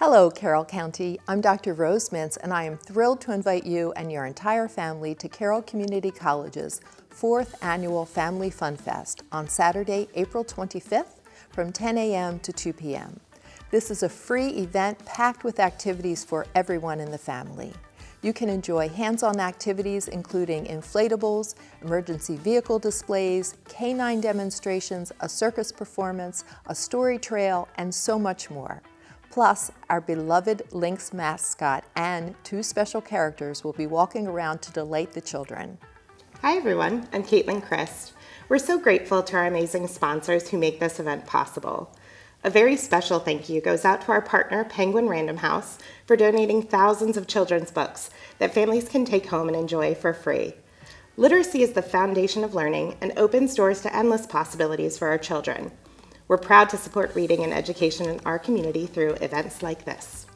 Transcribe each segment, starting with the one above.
Hello, Carroll County. I'm Dr. Rose Mintz, and I am thrilled to invite you and your entire family to Carroll Community College's 4th Annual Family Fun Fest on Saturday, April 25th from 10 a.m. to 2 p.m. This is a free event packed with activities for everyone in the family. You can enjoy hands-on activities including inflatables, emergency vehicle displays, canine demonstrations, a circus performance, a story trail, and so much more. Plus, our beloved Lynx mascot and 2 special characters will be walking around to delight the children. Hi everyone, I'm Caitlin Christ. We're so grateful to our amazing sponsors who make this event possible. A very special thank you goes out to our partner Penguin Random House for donating thousands of children's books that families can take home and enjoy for free. Literacy is the foundation of learning and opens doors to endless possibilities for our children. We're proud to support reading and education in our community through events like this.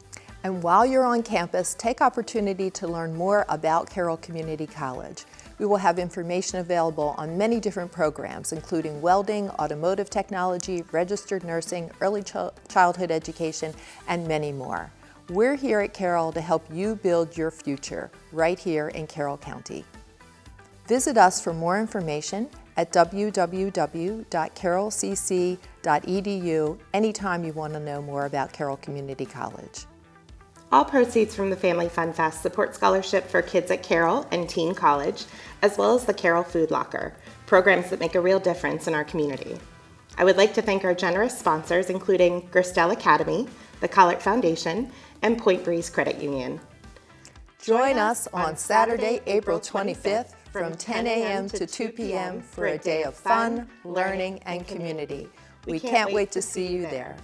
And while you're on campus, take opportunity to learn more about Carroll Community College. We will have information available on many different programs, including welding, automotive technology, registered nursing, early childhood education, and many more. We're here at Carroll to help you build your future right here in Carroll County. Visit us for more information at www.carrollcc.edu anytime you want to know more about Carroll Community College. All proceeds from the Family Fun Fest support scholarship for kids at Carroll and Teen College, as well as the Carroll Food Locker, programs that make a real difference in our community. I would like to thank our generous sponsors, including Gerstel Academy, the Collard Foundation, and Point Breeze Credit Union. Join us on Saturday, April 25th from 10 a.m. to 2 p.m. for a day of fun, learning, and community. We can't wait to see you there.